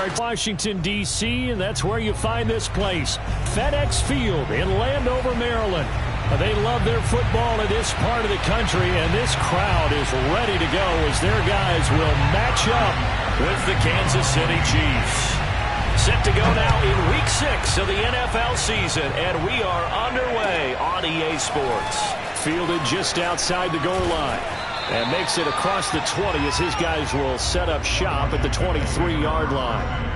yards. Washington, D.C., and that's where you find this place. FedEx Field in Landover, Maryland. They love their football in this part of the country, and this crowd is ready to go as their guys will match up with the Kansas City Chiefs. Set to go now in Week 6 of the NFL season, and we are underway on EA Sports. Fielded just outside the goal line. And makes it across the 20 as his guys will set up shop at the 23-yard line.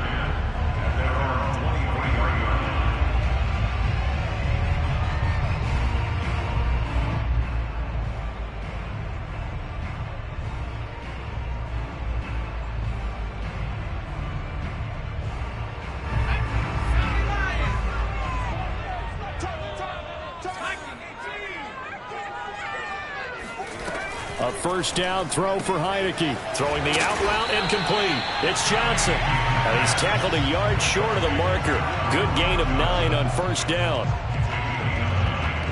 A first down throw for Heineke. Throwing the out route and complete. It's Johnson. And he's tackled a yard short of the marker. Good gain of 9 on first down.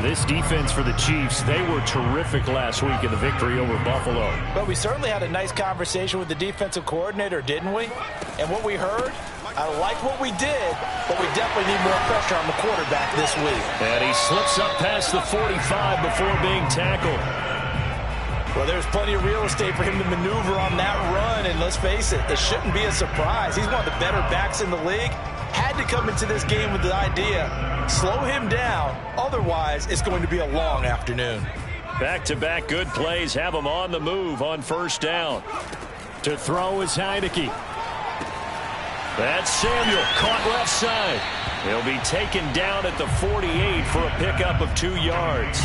This defense for the Chiefs, they were terrific last week in the victory over Buffalo. But we certainly had a nice conversation with the defensive coordinator, didn't we? And what we heard, I like what we did, but we definitely need more pressure on the quarterback this week. And he slips up past the 45 before being tackled. Well, there's plenty of real estate for him to maneuver on that run, and let's face it, it shouldn't be a surprise. He's one of the better backs in the league. Had to come into this game with the idea, slow him down, otherwise it's going to be a long afternoon. Back-to-back good plays have him on the move on first down. To throw is Heineke. That's Samuel, caught left side. He'll be taken down at the 48 for a pickup of 2 yards.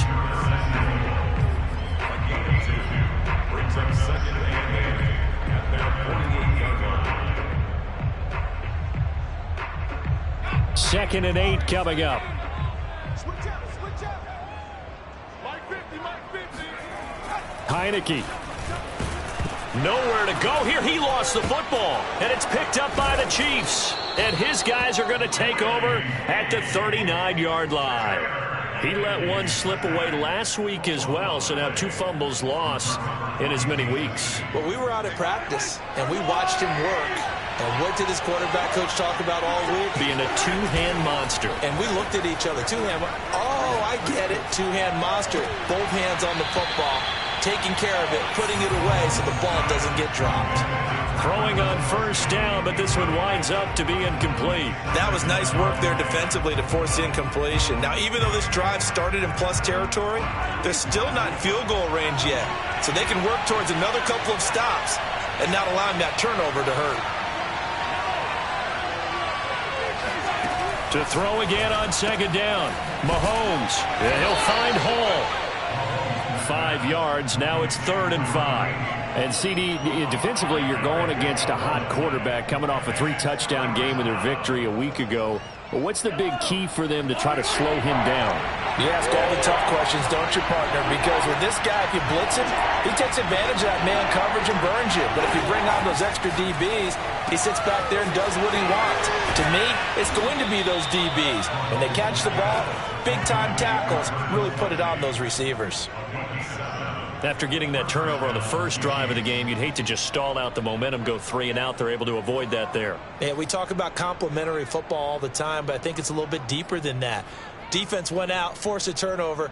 Second and 8 coming up. Heineke. Nowhere to go here. He lost the football, and it's picked up by the Chiefs. And his guys are going to take over at the 39-yard line. He let one slip away last week as well, so now 2 fumbles lost in as many weeks. Well, we were out at practice, and we watched him work. And what did his quarterback coach talk about all week? Being a two-hand monster. And we looked at each other. Two-hand. Oh, I get it. Two-hand monster. Both hands on the football. Taking care of it. Putting it away so the ball doesn't get dropped. Throwing on first down, but this one winds up to be incomplete. That was nice work there defensively to force incompletion. Now, even though this drive started in plus territory, they're still not in field goal range yet. So they can work towards another couple of stops and not allowing that turnover to hurt. To throw again on second down. Mahomes. And he'll find Hall. 5 yards. Now it's 3rd and 5. And CD, defensively, you're going against a hot quarterback coming off a 3-touchdown game in their victory a week ago. But what's the big key for them to try to slow him down? You ask all the tough questions, don't you, partner? Because with this guy, if you blitz him, he takes advantage of that man coverage and burns you. But if you bring on those extra DBs, he sits back there and does what he wants. To me, it's going to be those DBs. When they catch the ball, big-time tackles really put it on those receivers. After getting that turnover on the first drive of the game, you'd hate to just stall out the momentum, go 3 and out. They're able to avoid that there. Yeah, we talk about complementary football all the time, but I think it's a little bit deeper than that. Defense went out, forced a turnover,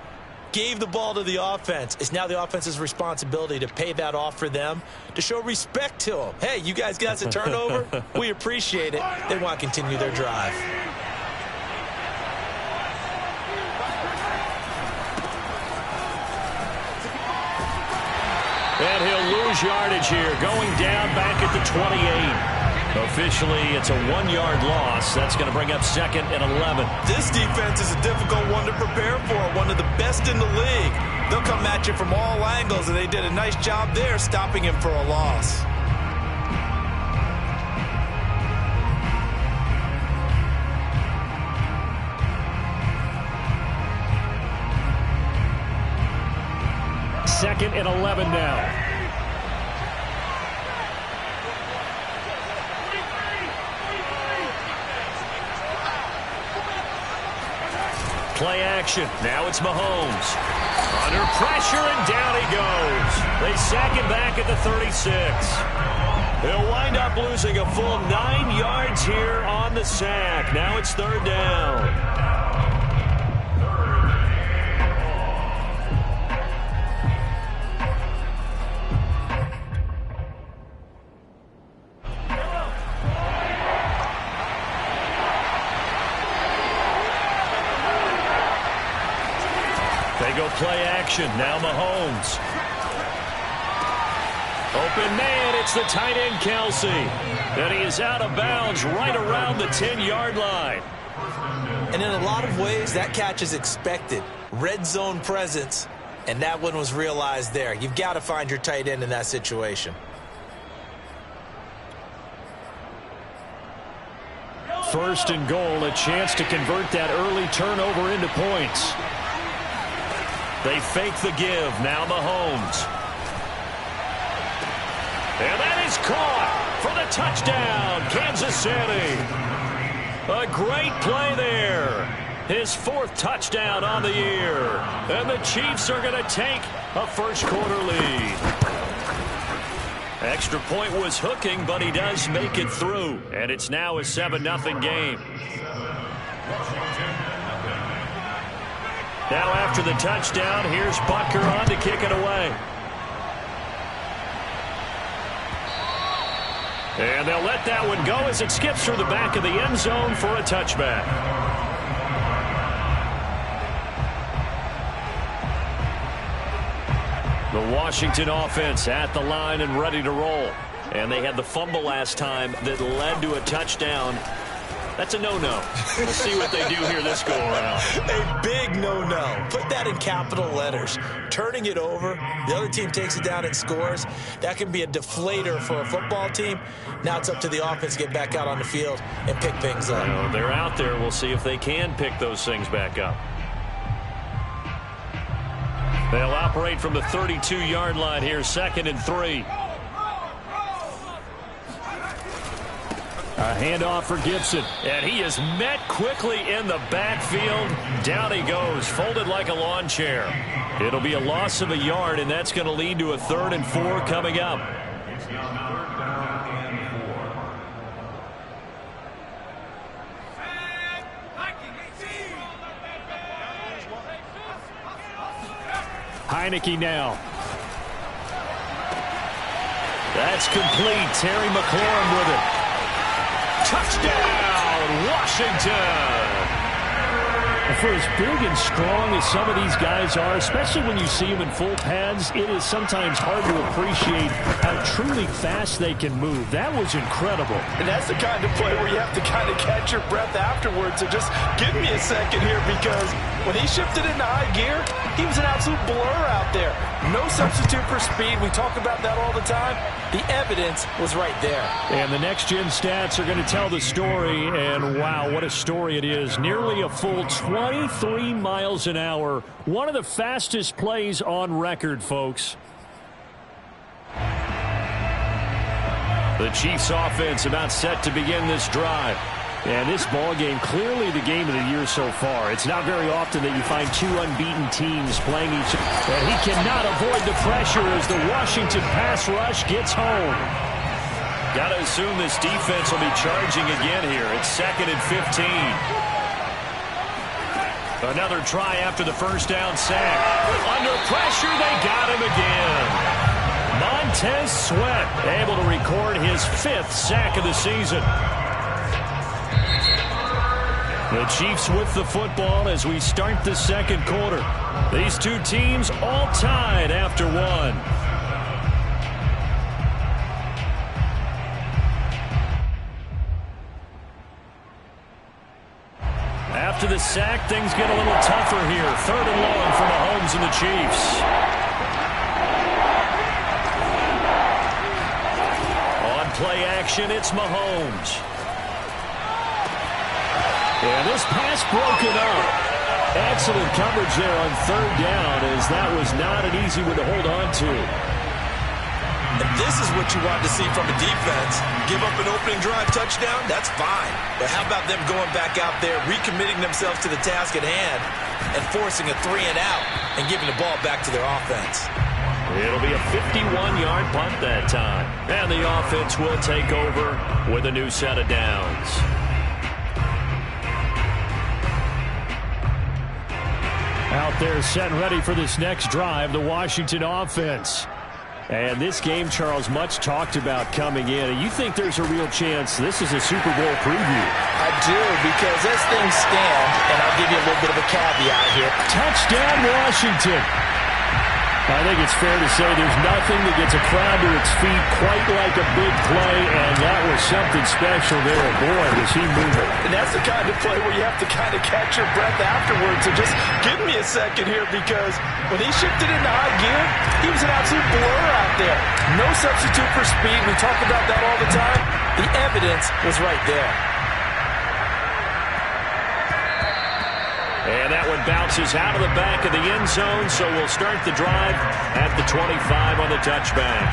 gave the ball to the offense. It's now the offense's responsibility to pay that off for them, to show respect to them. Hey, you guys got us a turnover? We appreciate it. They want to continue their drive. And he'll lose yardage here, going down back at the 28. Officially, it's a 1-yard loss. That's going to bring up 2nd and 11. This defense is a difficult one to prepare for, one of the best in the league. They'll come at you from all angles, and they did a nice job there stopping him for a loss. Second and 11 now. Play action. Now it's Mahomes. Under pressure, and down he goes. They sack him back at the 36. They'll wind up losing a full 9 yards here on the sack. Now it's third down. They go play action. Now Mahomes. Open man, it's the tight end Kelce. And he is out of bounds right around the 10-yard line. And in a lot of ways, that catch is expected. Red zone presence, and that one was realized there. You've got to find your tight end in that situation. First and goal, a chance to convert that early turnover into points. They fake the give. Now Mahomes. And that is caught for the touchdown, Kansas City. A great play there. His 4th touchdown on the year. And the Chiefs are going to take a first-quarter lead. Extra point was hooking, but he does make it through. And it's now a 7-0 game. Now after the touchdown, here's Butker on to kick it away. And they'll let that one go as it skips through the back of the end zone for a touchback. The Washington offense at the line and ready to roll. And they had the fumble last time that led to a touchdown. That's a no-no. We'll see what they do here this go-around. A big no-no. Put that in capital letters. Turning it over, the other team takes it down and scores. That can be a deflator for a football team. Now it's up to the offense to get back out on the field and pick things up. Well, they're out there. We'll see if they can pick those things back up. They'll operate from the 32-yard line here, 2nd and 3. A handoff for Gibson. And he is met quickly in the backfield. Down he goes, folded like a lawn chair. It'll be a loss of a yard, and that's going to lead to a 3rd and 4 coming up. Heineke now. That's complete. Terry McLaurin with it. Touchdown, Washington! For as big and strong as some of these guys are, especially when you see them in full pads, it is sometimes hard to appreciate how truly fast they can move. That was incredible. And that's the kind of play where you have to kind of catch your breath afterwards. So just give me a second here, because when he shifted into high gear, he was an absolute blur out there. No substitute for speed. We talk about that all the time. The evidence was right there. And the next-gen stats are going to tell the story, and wow, what a story it is. Nearly a full 23 miles an hour. One of the fastest plays on record, folks. The Chiefs offense about set to begin this drive. And this ball game, clearly the game of the year so far. It's not very often that you find 2 unbeaten teams playing each other. And he cannot avoid the pressure as the Washington pass rush gets home. Got to assume this defense will be charging again here. It's 2nd and 15. Another try after the first down sack. Under pressure, they got him again. Montez Sweat able to record his 5th sack of the season. The Chiefs with the football as we start the 2nd quarter. These two teams all tied after 1. After the sack, things get a little tougher here. 3rd and long for Mahomes and the Chiefs. On play action, it's Mahomes. And this pass broken up. Excellent coverage there on 3rd down, as that was not an easy one to hold on to. And this is what you want to see from a defense. Give up an opening drive touchdown, that's fine. But how about them going back out there, recommitting themselves to the task at hand, and forcing a 3-and-out and giving the ball back to their offense? It'll be a 51-yard punt that time. And the offense will take over with a new set of downs. Out there set and ready for this next drive, the Washington offense. And this game, Charles, much talked about coming in. And you think there's a real chance this is a Super Bowl preview? I do, because as things stand, and I'll give you a little bit of a caveat here. Touchdown, Washington. I think it's fair to say there's nothing that gets a crowd to its feet quite like a big play, and that was something special there. Boy, was he moving. And that's the kind of play where you have to kind of catch your breath afterwards. So just give me a second here, because when he shifted into high gear, he was an absolute blur out there. No substitute for speed. We talk about that all the time. The evidence was right there. And that one bounces out of the back of the end zone, so we'll start the drive at the 25 on the touchback.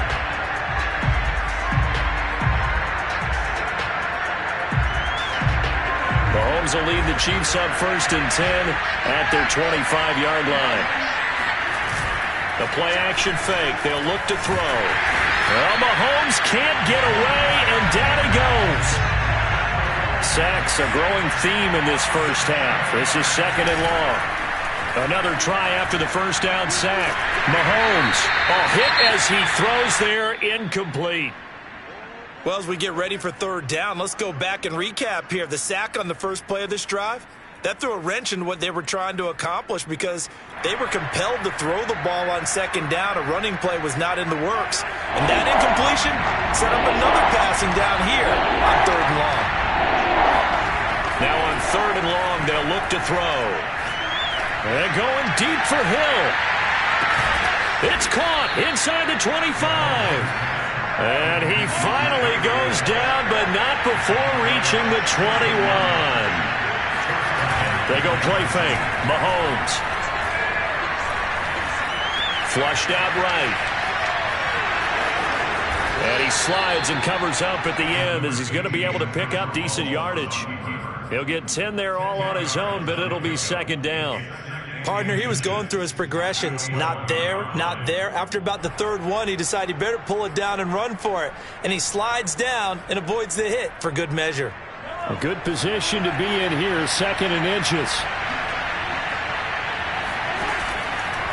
Mahomes will lead the Chiefs up 1st and 10 at their 25-yard line. The play-action fake. They'll look to throw. Well, Mahomes can't get away, and down he goes. Sacks a growing theme in this first half. This is 2nd and long. Another try after the first down sack. Mahomes, hit as he throws there, incomplete. Well, as we get ready for 3rd down, let's go back and recap here. The sack on the first play of this drive, that threw a wrench in what they were trying to accomplish, because they were compelled to throw the ball on 2nd down. A running play was not in the works. And that incompletion set up another passing down here on 3rd and long. Now on 3rd and long, they'll look to throw. And going deep for Hill. It's caught inside the 25. And he finally goes down, but not before reaching the 21. They go play fake. Mahomes. Flushed out right. And he slides and covers up at the end, as he's going to be able to pick up decent yardage. He'll get 10 there all on his own, but it'll be 2nd down. Partner, he was going through his progressions. Not there, not there. After about the 3rd one, he decided he better pull it down and run for it. And he slides down and avoids the hit for good measure. A good position to be in here, 2nd and inches.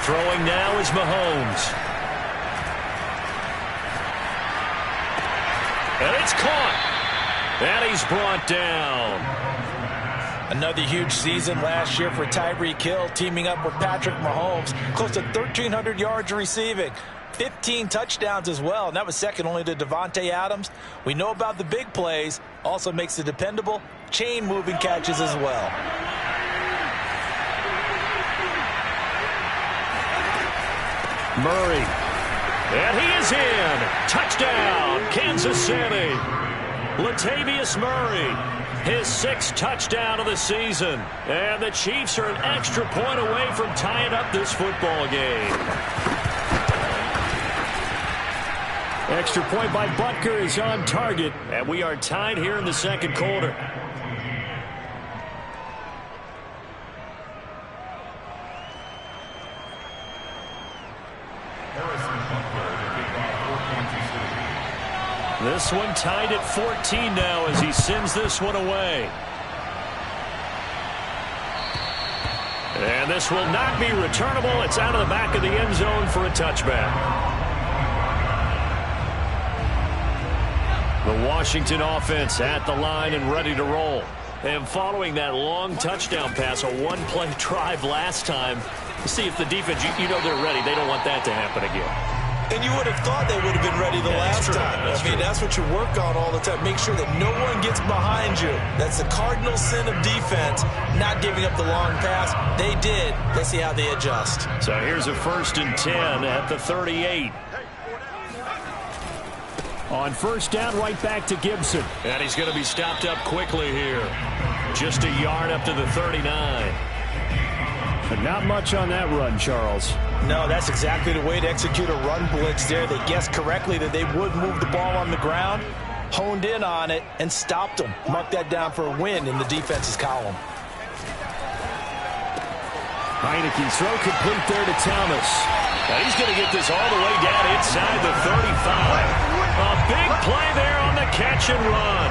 Throwing now is Mahomes. And it's caught. And he's brought down. Another huge season last year for Tyreek Hill, teaming up with Patrick Mahomes. Close to 1,300 yards receiving. 15 touchdowns as well, and that was second only to Davante Adams. We know about the big plays. Also makes the dependable chain-moving catches as well. Murray. And he is in. Touchdown, Kansas City. Latavius Murray. His 6th touchdown of the season. And the Chiefs are an extra point away from tying up this football game. Extra point by Butker is on target. And we are tied here in the 2nd quarter. This one tied at 14 now as he sends this one away. And this will not be returnable. It's out of the back of the end zone for a touchback. The Washington offense at the line and ready to roll. And following that long touchdown pass, a one-play drive last time, see if the defense, you know they're ready. They don't want that to happen again. And you would have thought they would have been ready the last time. I mean, that's what you work on all the time. Make sure that no one gets behind you. That's the cardinal sin of defense, not giving up the long pass. They did. Let's see how they adjust. So here's a 1st and 10 at the 38. On 1st down, right back to Gibson. And he's going to be stopped up quickly here. Just a yard up to the 39. But not much on that run, Charles. No, that's exactly the way to execute a run blitz there. They guessed correctly that they would move the ball on the ground, honed in on it, and stopped them. Mark that down for a win in the defense's column. Heineke's throw complete there to Thomas. And he's going to get this all the way down inside the 35. A big play there on the catch and run.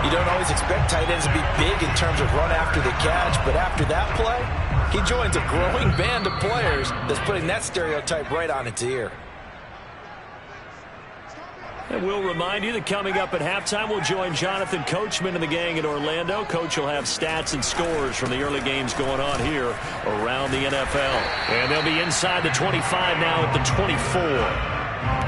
You don't always expect tight ends to be big in terms of run after the catch, but after that play, he joins a growing band of players that's putting that stereotype right on its ear. And we'll remind you that coming up at halftime, we'll join Jonathan Coachman and the gang in Orlando. Coach will have stats and scores from the early games going on here around the NFL. And they'll be inside the 25 now at the 24.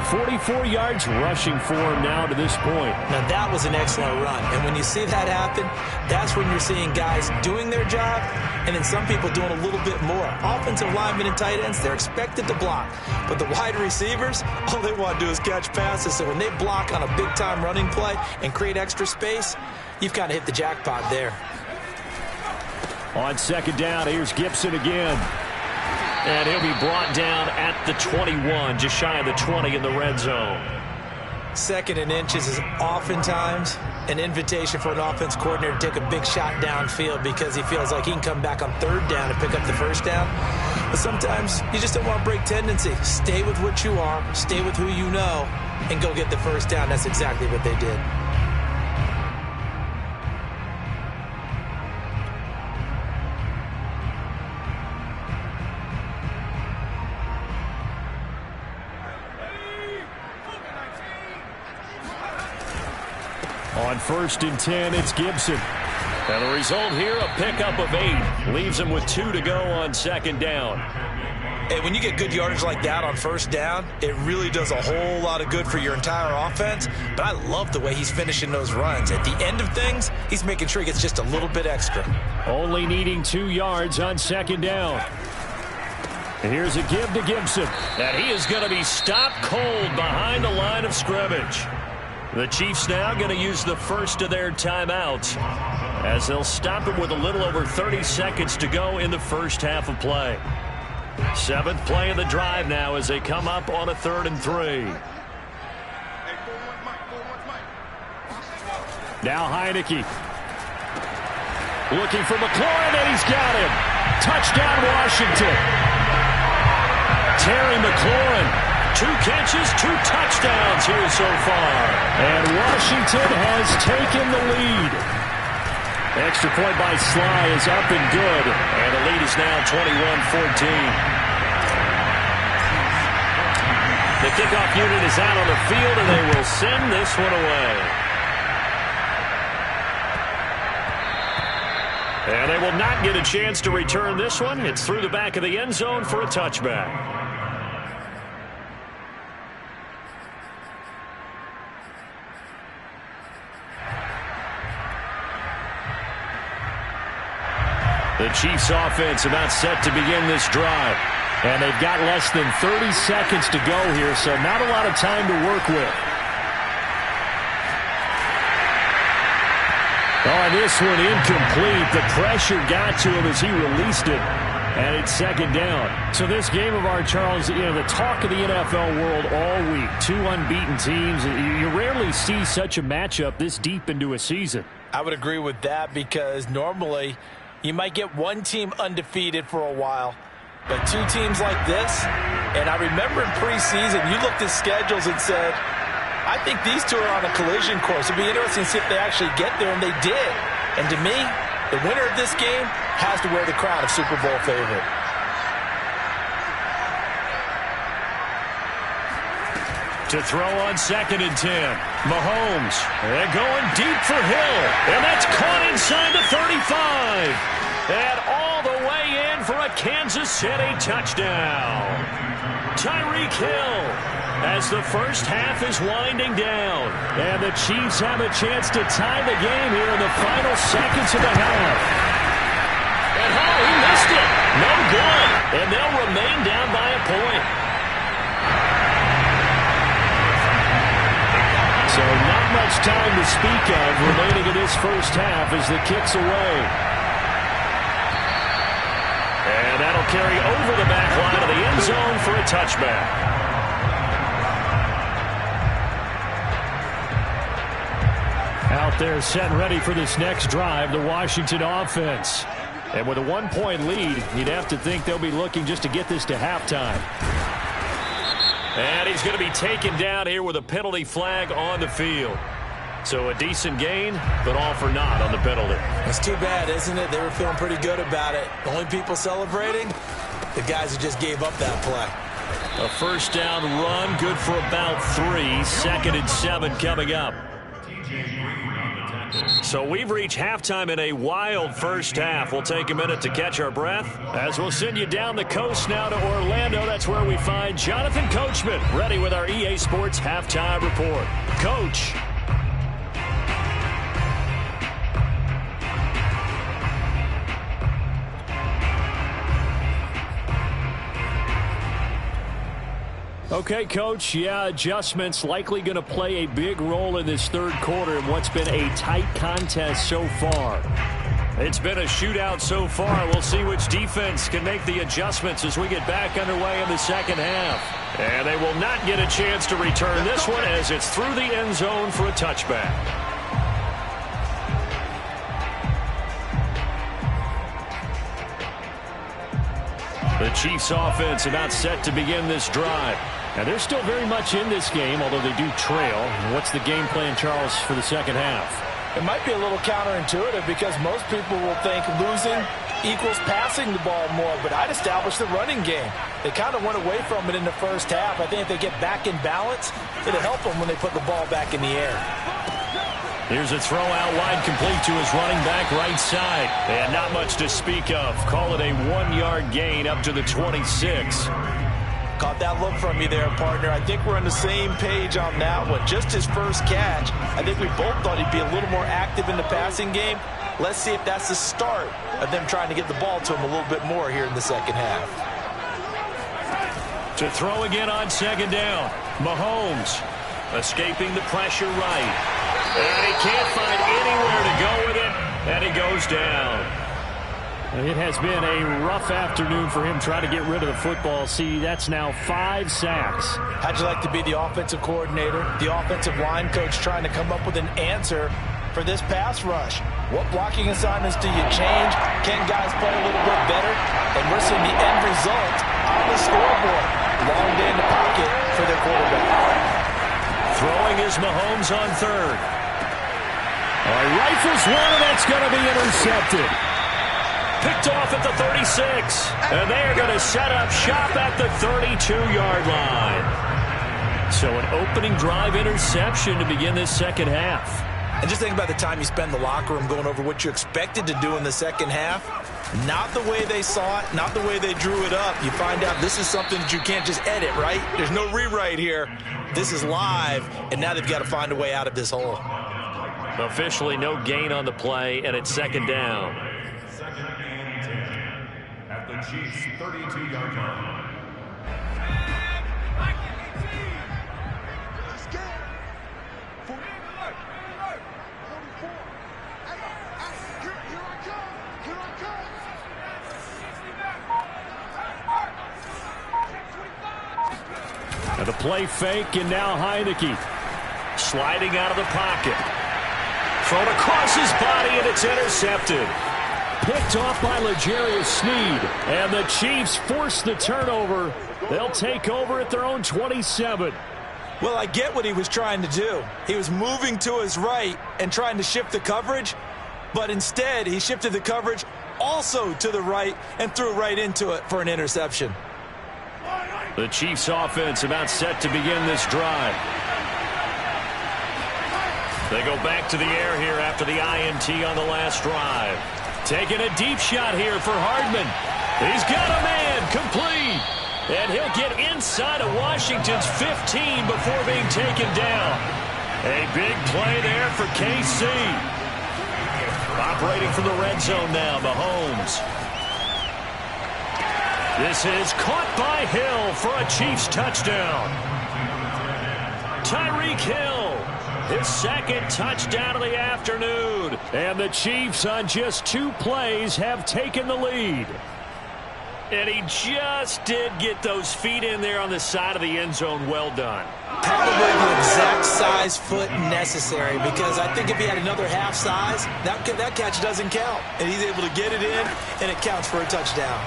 44 yards rushing for him now to this point. Now, that was an excellent run. And when you see that happen, that's when you're seeing guys doing their job and then some people doing a little bit more. Offensive linemen and tight ends, they're expected to block. But the wide receivers, all they want to do is catch passes. So when they block on a big-time running play and create extra space, you've kind of hit the jackpot there. On second down, here's Gibson again. And he'll be brought down at the 21, just shy of the 20 in the red zone. Second and inches is oftentimes an invitation for an offense coordinator to take a big shot downfield because he feels like he can come back on third down and pick up the first down. But sometimes you just don't want to break tendency. Stay with what you are, stay with who you know, and go get the first down. That's exactly what they did. On 1st and 10, it's Gibson. And the result here, a pickup of 8. Leaves him with 2 to go on second down. Hey, when you get good yardage like that on first down, it really does a whole lot of good for your entire offense. But I love the way he's finishing those runs. At the end of things, he's making sure he gets just a little bit extra. Only needing 2 yards on second down. And here's a give to Gibson. And he is going to be stopped cold behind the line of scrimmage. The Chiefs now going to use the first of their timeouts as they'll stop him with a little over 30 seconds to go in the first half of play. 7th play of the drive now as they come up on a 3rd and 3. Now Heineke. Looking for McLaurin, and he's got him. Touchdown, Washington. Terry McLaurin. 2 catches, 2 touchdowns here so far. And Washington has taken the lead. Extra point by Sly is up and good. And the lead is now 21-14. The kickoff unit is out on the field, and they will send this one away. And they will not get a chance to return this one. It's through the back of the end zone for a touchback. The Chiefs offense about set to begin this drive. And they've got less than 30 seconds to go here, so not a lot of time to work with. Oh, this one incomplete. The pressure got to him as he released it. And it's second down. So this game of ours, Charles, you know, the talk of the NFL world all week. 2 unbeaten teams. You rarely see such a matchup this deep into a season. I would agree with that because normally you might get one team undefeated for a while, but 2 teams like this, and I remember in preseason, you looked at schedules and said, I think these 2 are on a collision course. It'd be interesting to see if they actually get there, and they did. And to me, the winner of this game has to wear the crown of Super Bowl favorite. To throw on 2nd and 10. Mahomes. They're going deep for Hill. And that's caught inside the 35. And all the way in for a Kansas City touchdown. Tyreek Hill as the first half is winding down. And the Chiefs have a chance to tie the game here in the final seconds of the half. And he missed it. No good. And they'll remain down by a point. So not much time to speak of remaining in this first half as the kick's away. And that'll carry over the back line of the end zone for a touchback. Out there set and ready for this next drive, the Washington offense. And with a 1-point lead, you'd have to think they'll be looking just to get this to halftime. And he's going to be taken down here with a penalty flag on the field. So a decent gain, but all for naught on the penalty. It's too bad, isn't it? They were feeling pretty good about it. The only people celebrating, the guys who just gave up that play. A first down run, good for about 3. 2nd and 7 coming up. So we've reached halftime in a wild first half. We'll take a minute to catch our breath as we'll send you down the coast now to Orlando. That's where we find Jonathan Coachman ready with our EA Sports halftime report. Coach. Okay, Coach, adjustments likely going to play a big role in this third quarter in what's been a tight contest so far. It's been a shootout so far. We'll see which defense can make the adjustments as we get back underway in the second half. And they will not get a chance to return this one as it's through the end zone for a touchback. The Chiefs offense about set to begin this drive. Now, they're still very much in this game, although they do trail. What's the game plan, Charles, for the second half? It might be a little counterintuitive because most people will think losing equals passing the ball more, but I'd establish the running game. They kind of went away from it in the first half. I think if they get back in balance, it'll help them when they put the ball back in the air. Here's a throw out wide, complete to his running back right side. And not much to speak of. Call it a 1-yard gain up to the 26. Caught that look from you there, partner. I think we're on the same page on that one. Just his first catch. I think we both thought he'd be a little more active in the passing game. Let's see if that's the start of them trying to get the ball to him a little bit more here in the second half. To throw again on second down. Mahomes escaping the pressure right. And he can't find anywhere to go with it. And he goes down. It has been a rough afternoon for him trying to get rid of the football. See, that's now 5 sacks. How'd you like to be the offensive coordinator, the offensive line coach trying to come up with an answer for this pass rush? What blocking assignments do you change? Can guys play a little bit better? And we're seeing the end result on the scoreboard. Long day in the pocket for their quarterback. Throwing is Mahomes on third. Rifles one, and that's going to be intercepted. Picked off at the 36. And they are going to set up shop at the 32-yard line. So an opening drive interception to begin this second half. And just think about the time you spend in the locker room going over what you expected to do in the second half. Not the way they saw it, not the way they drew it up. You find out this is something that you can't just edit, right? There's no rewrite here. This is live, and now they've got to find a way out of this hole. Officially no gain on the play, and it's second down. Second and 10 at the Chiefs' 32-yard line. And the play fake, and now Heineke sliding out of the pocket. Thrown across his body, and it's intercepted. Picked off by L'Jarius Sneed. And the Chiefs force the turnover. They'll take over at their own 27. Well, I get what he was trying to do. He was moving to his right and trying to shift the coverage, but instead he shifted the coverage also to the right and threw right into it for an interception. The Chiefs offense about set to begin this drive. They go back to the air here after the INT on the last drive. Taking a deep shot here for Hardman. He's got a man, complete. And he'll get inside of Washington's 15 before being taken down. A big play there for KC. Operating from the red zone now, Mahomes. This is caught by Hill for a Chiefs touchdown. Tyreek Hill, his second touchdown of the afternoon. And the Chiefs on just 2 plays have taken the lead. And he just did get those feet in there on the side of the end zone. Well done. Probably the exact size foot necessary, because I think if he had another half size, that catch doesn't count. And he's able to get it in, and it counts for a touchdown.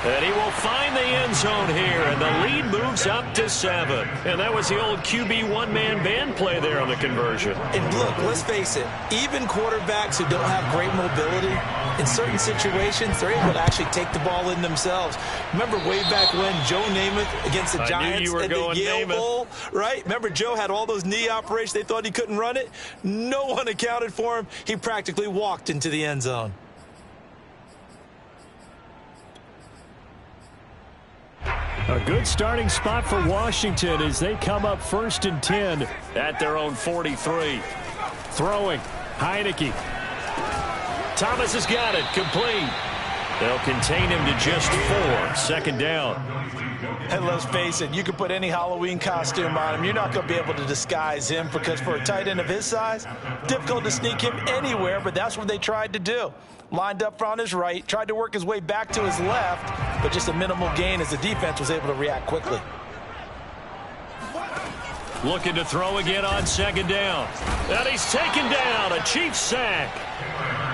And he will find the end zone here, and the lead moves up to 7. And that was the old QB one-man band play there on the conversion. And look, let's face it, even quarterbacks who don't have great mobility, in certain situations, they're able to actually take the ball in themselves. Remember way back when Joe Namath against the Giants at the Yale Bowl, right? Remember Joe had all those knee operations. They thought he couldn't run it. No one accounted for him. He practically walked into the end zone. A good starting spot for Washington as they come up 1st and 10 at their own 43. Throwing, Heineke. Thomas has got it, complete. They'll contain him to just 4. 2nd down. And let's face it, you can put any Halloween costume on him. You're not going to be able to disguise him because for a tight end of his size, difficult to sneak him anywhere, but that's what they tried to do. Lined up on his right, tried to work his way back to his left, but just a minimal gain as the defense was able to react quickly. Looking to throw again on 2nd down. And he's taken down, a Chiefs sack.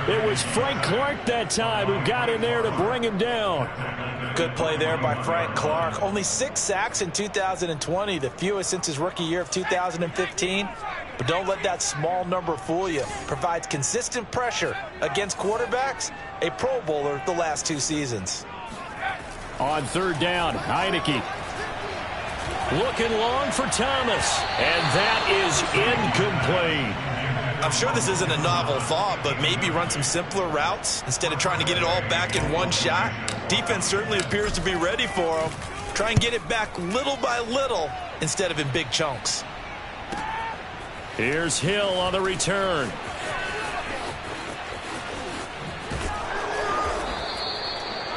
It was Frank Clark that time who got in there to bring him down. Good play there by Frank Clark. Only 6 sacks in 2020, the fewest since his rookie year of 2015. But don't let that small number fool you. Provides consistent pressure against quarterbacks. A Pro Bowler the last 2 seasons. On 3rd down, Heineke. Looking long for Thomas. And that is incomplete. I'm sure this isn't a novel thought, but maybe run some simpler routes instead of trying to get it all back in one shot. Defense certainly appears to be ready for him. Try and get it back little by little instead of in big chunks. Here's Hill on the return.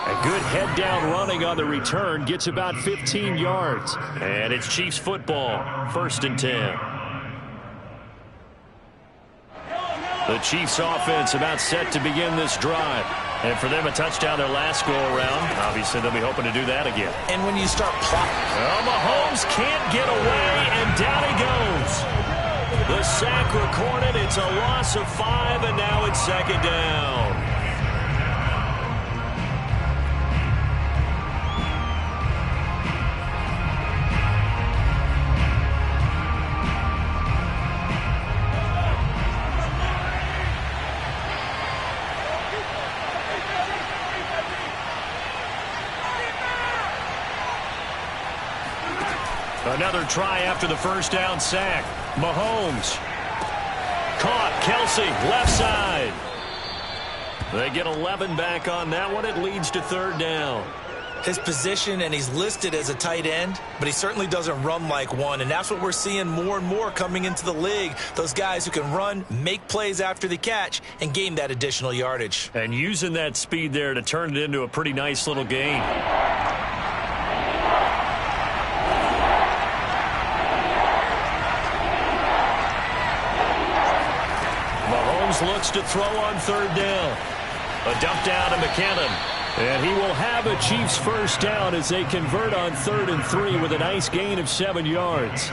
A good head-down running on the return gets about 15 yards. And it's Chiefs football, 1st and 10. The Chiefs offense about set to begin this drive. And for them, a touchdown their last go-around. Obviously, they'll be hoping to do that again. And when you start plotting. Well, Mahomes can't get away, and down he goes. The sack recorded. It's a loss of 5, and now it's 2nd down. Another try after the 1st down sack. Mahomes. Caught. Kelsey, left side. They get 11 back on that one. It leads to 3rd down. His position, and he's listed as a tight end, but he certainly doesn't run like one, and that's what we're seeing more and more coming into the league. Those guys who can run, make plays after the catch, and gain that additional yardage. And using that speed there to turn it into a pretty nice little gain. Looks to throw on 3rd down. A dump down to McKinnon. And he will have a Chiefs 1st down as they convert on 3rd and 3 with a nice gain of 7 yards.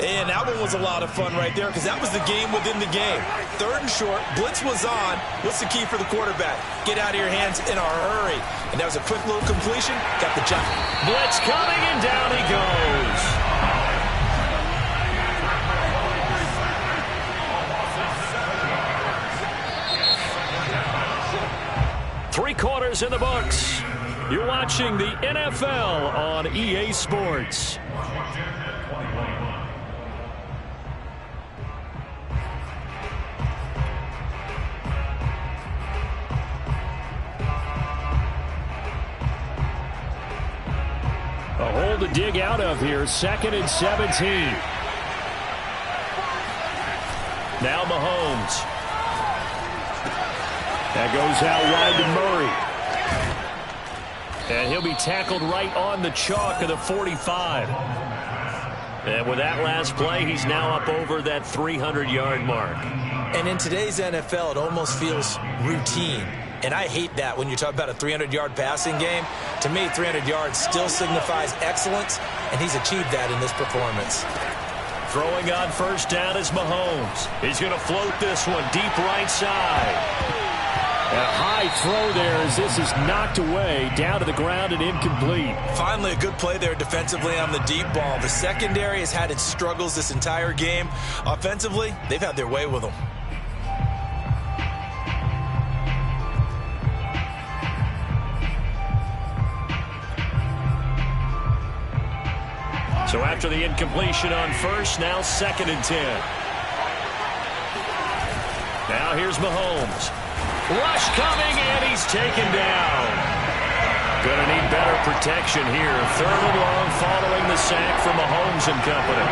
And that one was a lot of fun right there because that was the game within the game. 3rd and short. Blitz was on. What's the key for the quarterback? Get out of your hands in a hurry. And that was a quick little completion. Got the jump. Blitz coming, and down he goes. Three quarters in the books. You're watching the NFL on EA Sports. A hole to dig out of here. 2nd and 17. Now Mahomes. That goes out wide to Murray. And he'll be tackled right on the chalk of the 45. And with that last play, he's now up over that 300-yard mark. And in today's NFL, it almost feels routine. And I hate that when you talk about a 300-yard passing game. To me, 300 yards still signifies excellence, and he's achieved that in this performance. Throwing on 1st down is Mahomes. He's going to float this one deep right side. And a high throw there as this is knocked away, down to the ground and incomplete. Finally, a good play there defensively on the deep ball. The secondary has had its struggles this entire game. Offensively, they've had their way with them. So after the incompletion on first, now 2nd and 10. Now here's Mahomes. Rush coming, and he's taken down. Gonna need better protection here. 3rd and long following the sack from Mahomes and company.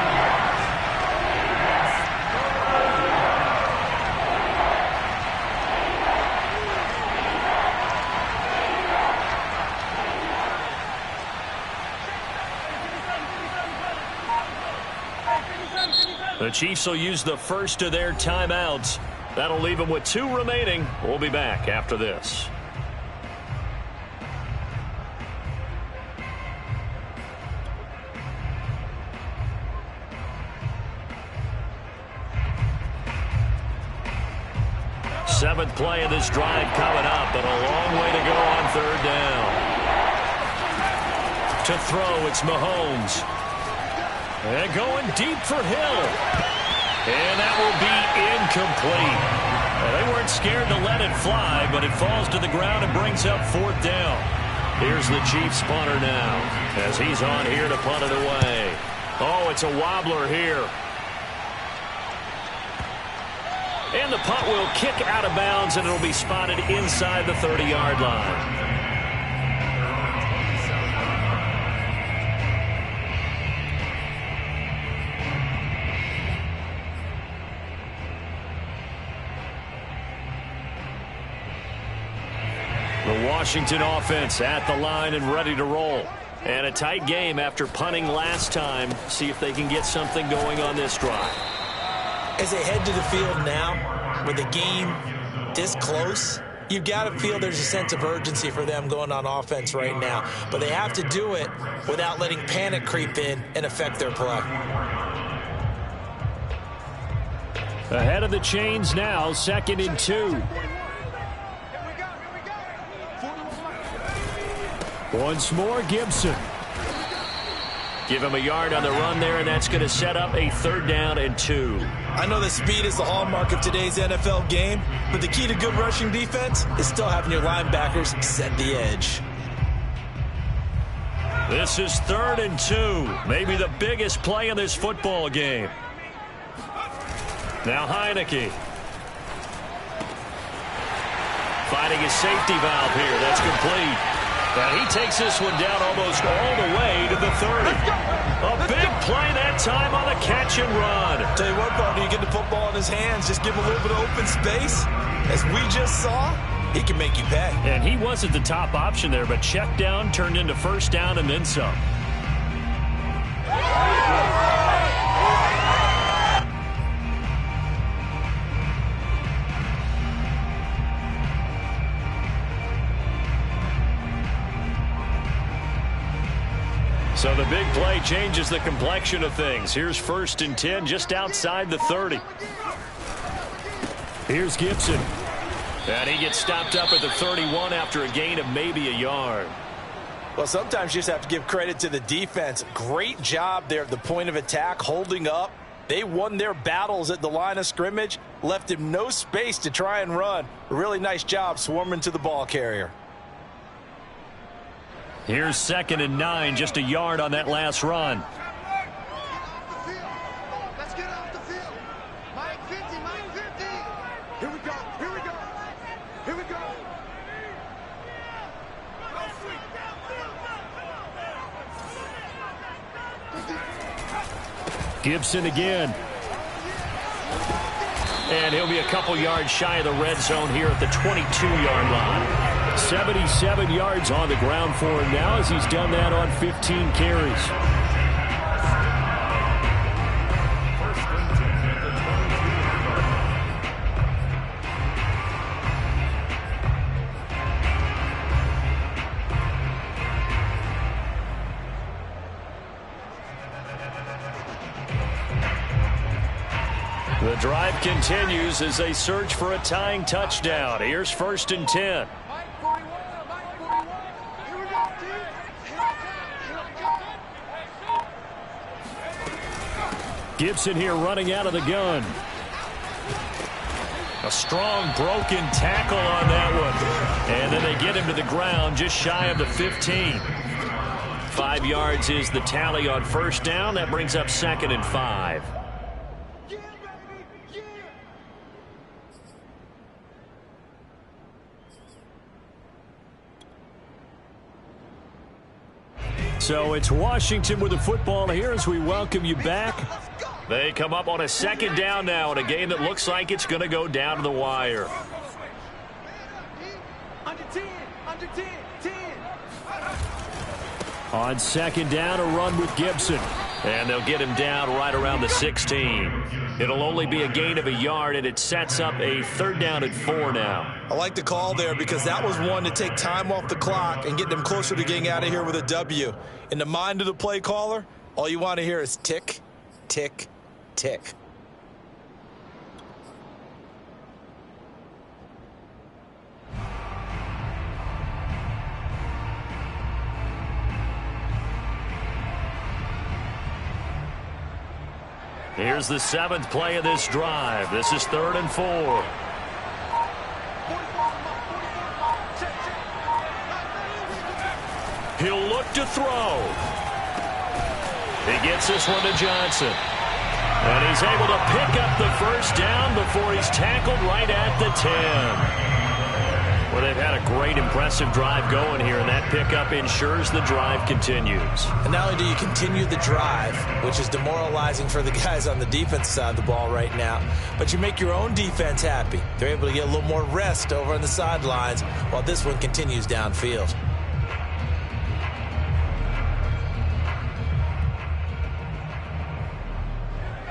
The Chiefs will use the first of their timeouts. That'll leave them with 2 remaining. We'll be back after this. Seventh play of this drive coming up, but a long way to go on 3rd down. To throw, it's Mahomes. And going deep for Hill. And that will be incomplete. Well, they weren't scared to let it fly, but it falls to the ground and brings up 4th down. Here's the Chiefs punter now as he's on here to punt it away. Oh, it's a wobbler here. And the punt will kick out of bounds, and it'll be spotted inside the 30-yard line. The Washington offense at the line and ready to roll. And a tight game after punting last time. See if they can get something going on this drive. As they head to the field now, with the game this close, you've got to feel there's a sense of urgency for them going on offense right now. But they have to do it without letting panic creep in and affect their play. Ahead of the chains now, 2nd and 2. Once more, Gibson. Give him a yard on the run there, and that's going to set up a 3rd down and 2. I know that speed is the hallmark of today's NFL game, but the key to good rushing defense is still having your linebackers set the edge. This is 3rd and 2. Maybe the biggest play in this football game. Now Heineke. Finding his safety valve here. That's complete. And he takes this one down almost all the way to the 30. A big play that time on the catch and run. Tell you what, Barney, you get the football in his hands, just give him a little bit of open space. As we just saw, he can make you pay. And he wasn't the top option there, but check down turned into 1st down and then some. So the big play changes the complexion of things. Here's 1st and 10 just outside the 30. Here's Gibson. And he gets stopped up at the 31 after a gain of maybe a yard. Well, sometimes you just have to give credit to the defense. Great job there at the point of attack, holding up. They won their battles at the line of scrimmage, left him no space to try and run. A really nice job swarming to the ball carrier. Here's 2nd and 9, just a yard on that last run. Let's get off the field. Mike 50, Mike 50. Here we go, here we go, here we go. Gibson again. And he'll be a couple yards shy of the red zone here at the 22-yard line. 77 yards on the ground for him now as he's done that on 15 carries. The drive drive continues as they search for a tying touchdown. Here's 1st and 10. Gibson here running out of the gun. A strong broken tackle on that one. And then they get him to the ground just shy of the 15. 5 yards is the tally on 1st down. That brings up 2nd and 5. So it's Washington with the football here as we welcome you back. They come up on a 2nd down now in a game that looks like it's going to go down to the wire. Under 10, under 10, 10. On 2nd down, a run with Gibson. And they'll get him down right around the 16. It'll only be a gain of a yard, and it sets up a 3rd down and 4 now. I like the call there because that was one to take time off the clock and get them closer to getting out of here with a W. In the mind of the play caller, all you want to hear is tick, tick, tick. Here's the 7th play of this drive. This is 3rd and 4. He'll look to throw. He gets this one to Johnson. And he's able to pick up the 1st down before he's tackled right at the 10. Well, they've had a great, impressive drive going here, and that pickup ensures the drive continues. And not only do you continue the drive, which is demoralizing for the guys on the defense side of the ball right now, but you make your own defense happy. They're able to get a little more rest over on the sidelines while this one continues downfield.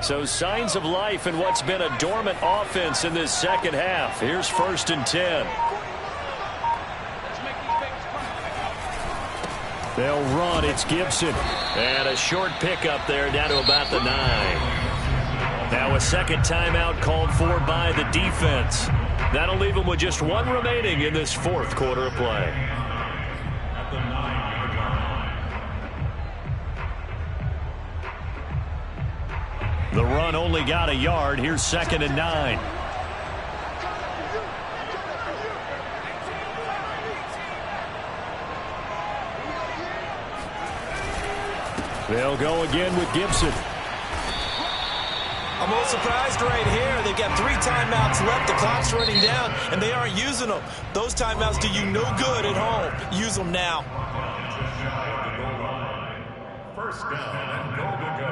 So signs of life in what's been a dormant offense in this 2nd half. Here's 1st and 10. They'll run. It's Gibson. And a short pickup there down to about the 9. Now a 2nd timeout called for by the defense. That'll leave them with just 1 remaining in this 4th quarter of play. At the 9-yard line. The run only got a yard. Here's 2nd and 9. They'll go again with Gibson. I'm a little surprised right here. They've got 3 timeouts left. The clock's running down, and they aren't using them. Those timeouts do you no good at home. Use them now. Just shy of the goal line. 1st down and goal to go.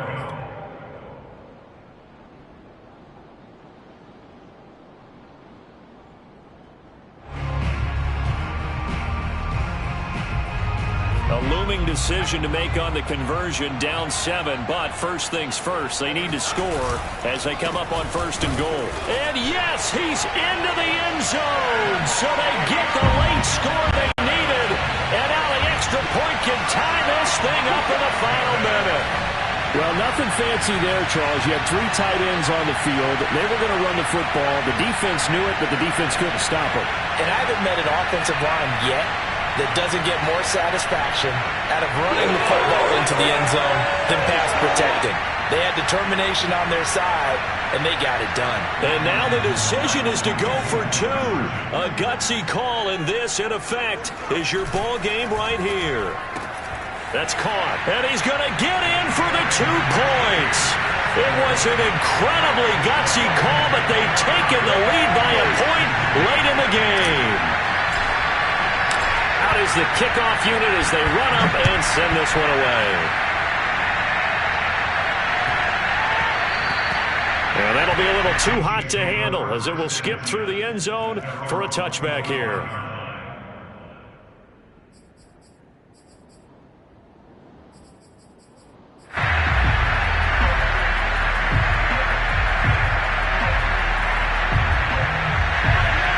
A looming decision to make on the conversion, down 7, but first things first, they need to score as they come up on 1st and goal. And yes, he's into the end zone, so they get the late score they needed, and now the extra point can tie this thing up in the final minute. Well, nothing fancy there, Charles. You had 3 tight ends on the field. They were going to run the football. The defense knew it, but the defense couldn't stop it. And I haven't met an offensive line yet that doesn't get more satisfaction out of running the football into the end zone than pass protecting. They had determination on their side, and they got it done. And now the decision is to go for 2. A gutsy call, and this, in effect, is your ball game right here. That's caught, and he's going to get in for the 2 points. It was an incredibly gutsy call, but they've taken the lead by a point late in the game. Out is the kickoff unit as they run up and send this one away. And that'll be a little too hot to handle as it will skip through the end zone for a touchback here.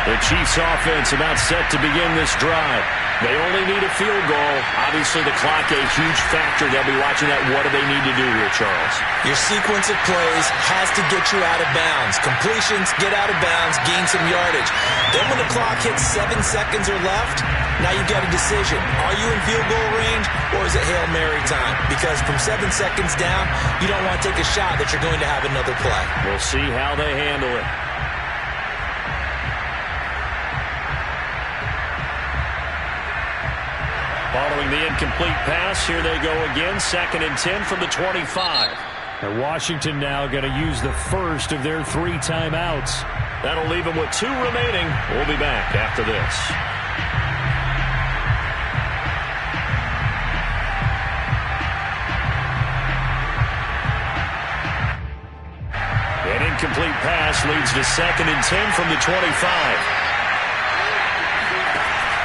The Chiefs offense about set to begin this drive. They only need a field goal. Obviously, the clock a huge factor. They'll be watching that. What do they need to do here, Charles? Your sequence of plays has to get you out of bounds. Completions, get out of bounds, gain some yardage. Then when the clock hits 7 seconds or left, now you've got a decision. Are you in field goal range, or is it Hail Mary time? Because from 7 seconds down, you don't want to take a shot that you're going to have another play. We'll see how they handle it. Following the incomplete pass, here they go again, 2nd and 10 from the 25. And Washington now going to use the first of their 3 timeouts. That'll leave them with 2 remaining. We'll be back after this. An incomplete pass leads to 2nd and 10 from the 25.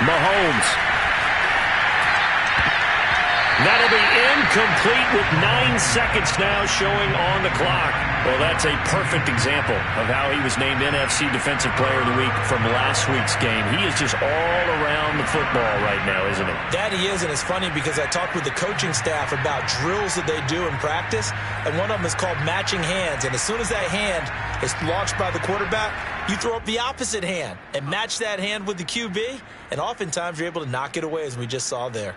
Mahomes. That'll be incomplete with 9 seconds now showing on the clock. Well, that's a perfect example of how he was named NFC Defensive Player of the Week from last week's game. He is just all around the football right now, isn't he? That he is, and it's funny because I talked with the coaching staff about drills that they do in practice, and one of them is called matching hands. And as soon as that hand is launched by the quarterback, you throw up the opposite hand and match that hand with the QB, and oftentimes you're able to knock it away, as we just saw there.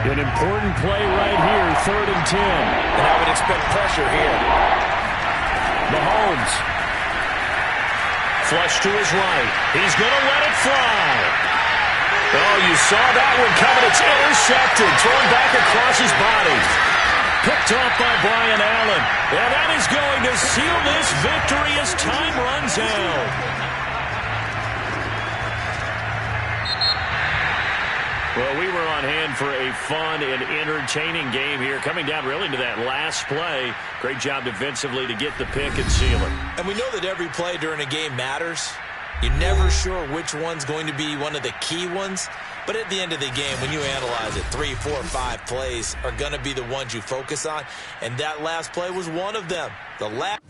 An important play right here, 3rd and 10. And I would expect pressure here. Mahomes. Flush to his right. He's going to let it fly. Oh, you saw that one coming. It's intercepted. Thrown back across his body. Picked off by Brian Allen. And that is going to seal this victory as time runs out. Well, we were on hand for a fun and entertaining game here. Coming down really to that last play. Great job defensively to get the pick and seal it. And we know that every play during a game matters. You're never sure which one's going to be one of the key ones. But at the end of the game, when you analyze it, 3, 4, 5 plays are going to be the ones you focus on. And that last play was one of them. The last